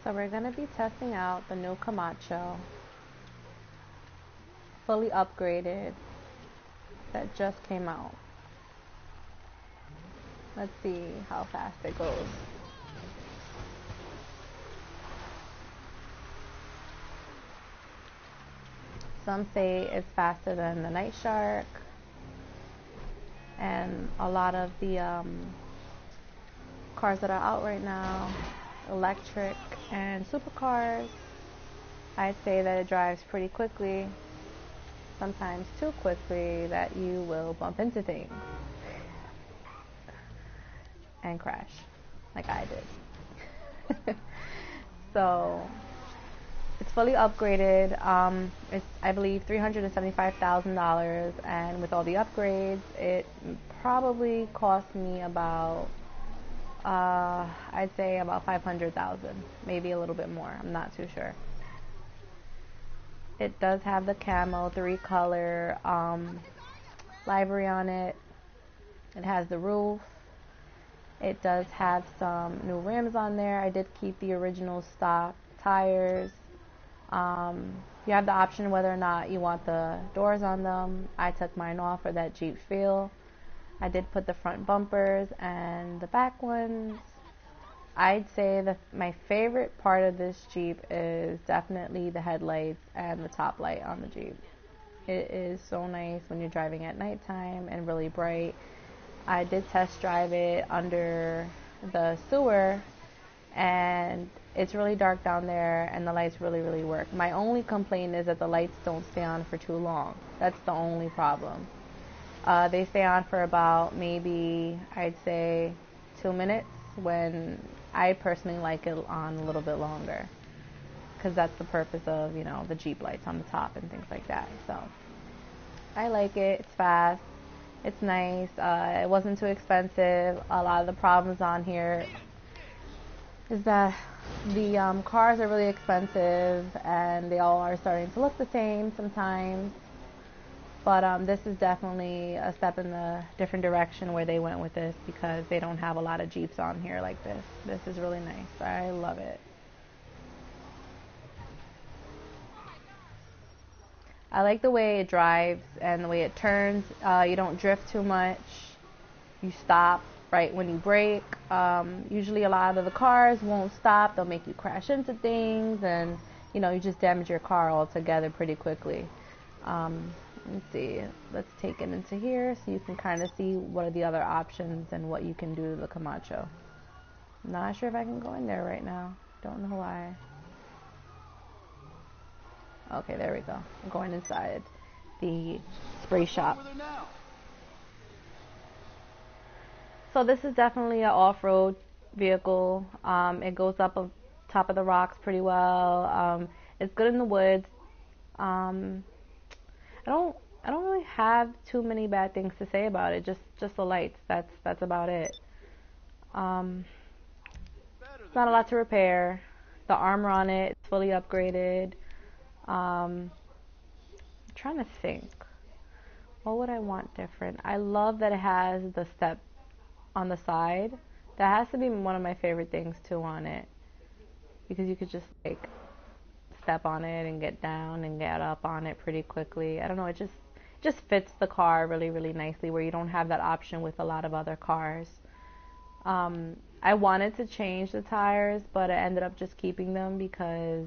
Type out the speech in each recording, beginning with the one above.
So we're going to be testing out the new Camacho, fully upgraded, that just came out. Let's see how fast it goes. Some say it's faster than the Night Shark, and a lot of the cars that are out right now, electric and supercars, I'd say that it drives pretty quickly, sometimes too quickly that you will bump into things and crash like I did. So it's fully upgraded. It's, I believe, $375,000, and with all the upgrades, it probably cost me about, I'd say about 500,000, maybe a little bit more. I'm not too sure. It does have the camo 3-color livery on it. It has the roof. It does have some new rims on there. I did keep the original stock tires. You have the option whether or not you want the doors on them. I took mine off for that Jeep feel. I did put the front bumpers and the back ones. I'd say that my favorite part of this Jeep is definitely the headlights and the top light on the Jeep. It is so nice when you're driving at nighttime and really bright. I did test drive it under the sewer, and it's really dark down there, and the lights really work. My only complaint is that the lights don't stay on for too long. That's the only problem. They stay on for about maybe, I'd say, 2 minutes, when I personally like it on a little bit longer, because that's the purpose of, you know, the Jeep lights on the top and things like that. So I like it. It's fast. It's nice. It wasn't too expensive. A lot of the problems on here is that the cars are really expensive, and they all are starting to look the same sometimes. But this is definitely a step in the different direction where they went with this, because they don't have a lot of Jeeps on here like this. This is really nice. I love it. I like the way it drives and the way it turns. You don't drift too much. You stop right when you brake. Usually a lot of the cars won't stop. They'll make you crash into things, and you know, you just damage your car altogether pretty quickly. Let's see. Let's take it into here so you can kind of see what are the other options and what you can do to the Camacho. Not sure if I can go in there right now. Don't know why. Okay, there we go. I'm going inside the spray shop. So this is definitely an off-road vehicle. It goes up on top of the rocks pretty well. It's good in the woods. I don't really have too many bad things to say about it. Just the lights. That's about it. It's not a lot to repair. The armor on it is fully upgraded. I'm trying to think. What would I want different? I love that it has the step on the side. That has to be one of my favorite things too on it, because you could just like step on it and get down and get up on it pretty quickly. I don't know, it just fits the car really nicely, where you don't have that option with a lot of other cars. I wanted to change the tires, but I ended up just keeping them because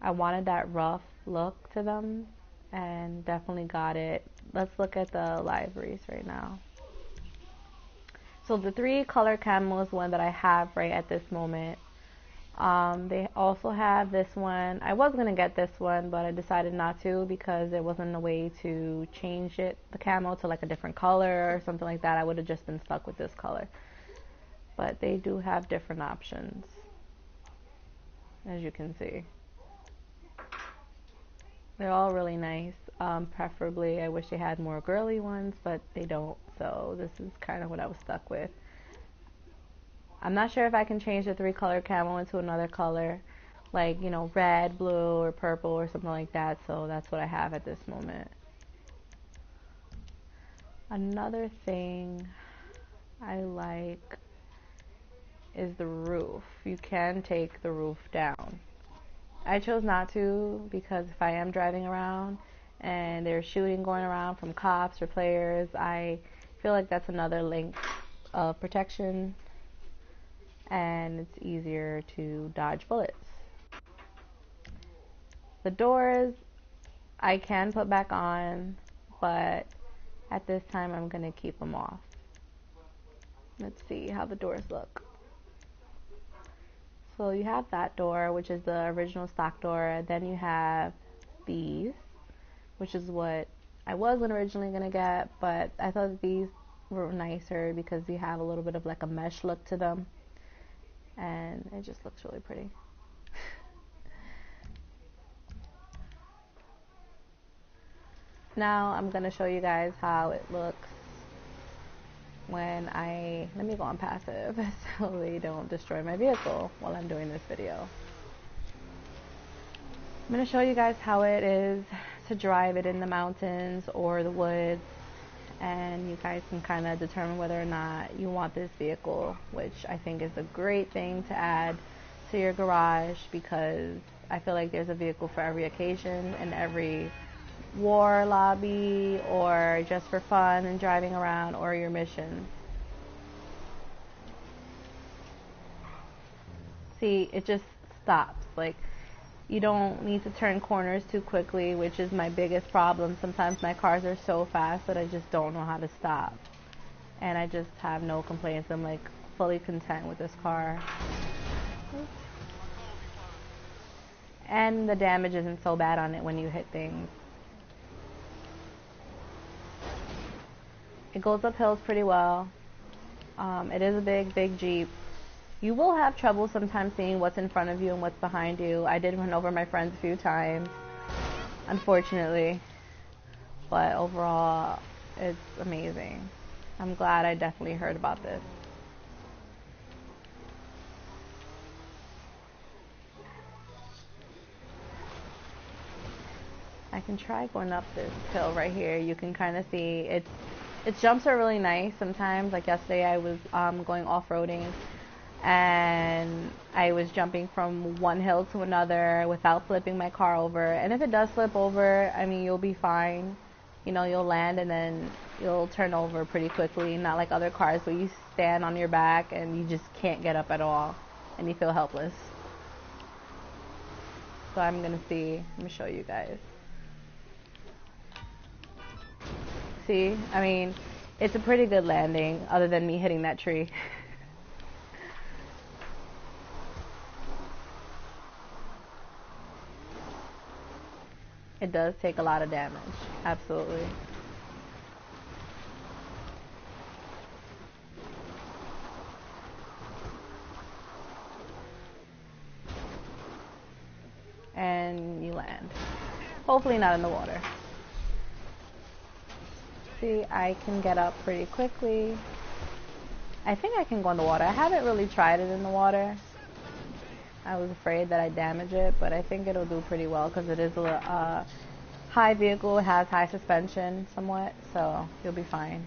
I wanted that rough look to them, and definitely got it. Let's look at the liveries right now. So the 3-color camo is one that I have right at this moment. They also have this one. I was going to get this one, but I decided not to, because there wasn't a way to change it, the camo, to like a different color or something like that. I would have just been stuck with this color. But they do have different options, as you can see. They're all really nice. Preferably, I wish they had more girly ones, but they don't. So this is kind of what I was stuck with. I'm not sure if I can change the 3-color camo into another color, like, you know, red, blue, or purple, or something like that. So that's what I have at this moment. Another thing I like is the roof. You can take the roof down. I chose not to because if I am driving around and there's shooting going around from cops or players, I feel like that's another link of protection and it's easier to dodge bullets. The doors I can put back on, but at this time I'm going to keep them off. Let's see how the doors look. So you have that door, which is the original stock door. Then you have these, which is what I wasn't originally going to get, but I thought these were nicer because you have a little bit of like a mesh look to them. And it just looks really pretty. Now I'm going to show you guys how it looks when let me go on passive so they don't destroy my vehicle while I'm doing this video. I'm going to show you guys how it is to drive it in the mountains or the woods, and you guys can kind of determine whether or not you want this vehicle, which I think is a great thing to add to your garage because I feel like there's a vehicle for every occasion and every war lobby or just for fun and driving around or your missions. See, it just stops. Like, you don't need to turn corners too quickly, which is my biggest problem. Sometimes my cars are so fast that I just don't know how to stop. And I just have no complaints. I'm like fully content with this car. And the damage isn't so bad on it when you hit things. It goes up hills pretty well. It is a big Jeep. You will have trouble sometimes seeing what's in front of you and what's behind you. I did run over my friends a few times, unfortunately. But overall, it's amazing. I'm glad I definitely heard about this. I can try going up this hill right here. You can kind of see its jumps are really nice sometimes. Like yesterday I was going off-roading and I was jumping from one hill to another without flipping my car over. And if it does flip over, I mean, you'll be fine. You know, you'll land and then you'll turn over pretty quickly, not like other cars where you stand on your back and you just can't get up at all and you feel helpless. So I'm gonna show you guys. See, I mean, it's a pretty good landing other than me hitting that tree. It does take a lot of damage, absolutely. And you land. Hopefully not in the water. See, I can get up pretty quickly. I think I can go in the water. I haven't really tried it in the water. I was afraid that I'd damage it, but I think it'll do pretty well because it is a high vehicle. It has high suspension somewhat, so you'll be fine.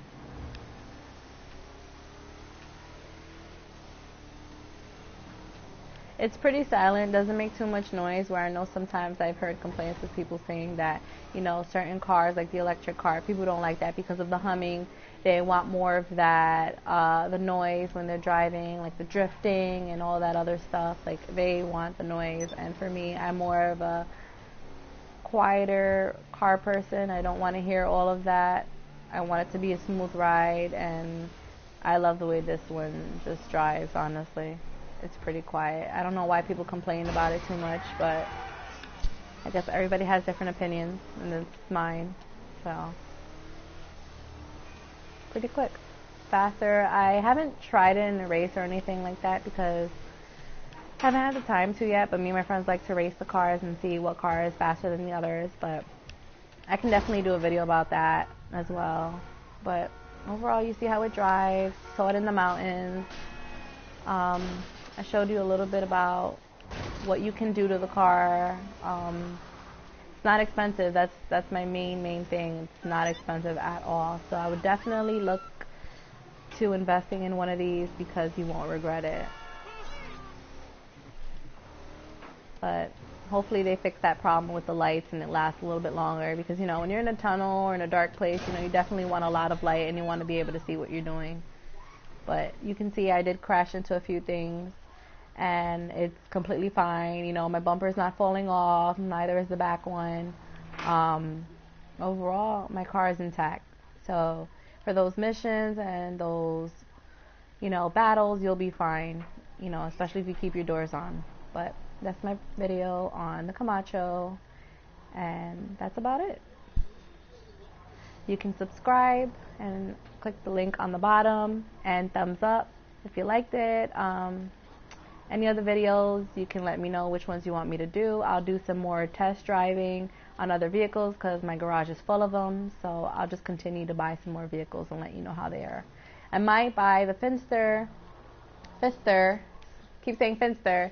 It's pretty silent, doesn't make too much noise, where I know sometimes I've heard complaints of people saying that, you know, certain cars, like the electric car, people don't like that because of the humming. They want more of that, the noise when they're driving, like the drifting and all that other stuff. Like, they want the noise, and for me, I'm more of a quieter car person. I don't want to hear all of that. I want it to be a smooth ride, and I love the way this one just drives, honestly. It's pretty quiet. I don't know why people complain about it too much, but I guess everybody has different opinions, and it's mine. So, pretty quick. Faster. I haven't tried it in a race or anything like that because I haven't had the time to yet, but me and my friends like to race the cars and see what car is faster than the others, but I can definitely do a video about that as well. But overall, you see how it drives. Saw it in the mountains. I showed you a little bit about what you can do to the car. It's not expensive. That's my main thing. It's not expensive at all. So I would definitely look to investing in one of these because you won't regret it. but hopefully they fix that problem with the lights and it lasts a little bit longer, because you know, when you're in a tunnel or in a dark place, you know, you definitely want a lot of light and you want to be able to see what you're doing. But you can see I did crash into a few things and it's completely fine. You know, my bumper's not falling off, neither is the back one. Overall, my car is intact. So for those missions and those, you know, battles, you'll be fine, you know, especially if you keep your doors on. But that's my video on the Camacho, and that's about it. You can subscribe and click the link on the bottom, and thumbs up if you liked it. Any other videos, you can let me know which ones you want me to do. I'll do some more test driving on other vehicles because my garage is full of them, so I'll just continue to buy some more vehicles and let you know how they are. I might buy the Fister, keep saying Fister,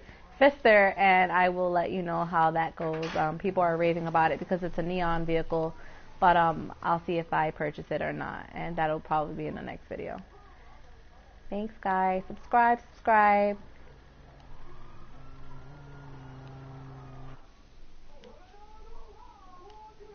and I will let you know how that goes. People are raving about it because it's a neon vehicle, but I'll see if I purchase it or not, and that'll probably be in the next video. Thanks guys, subscribe.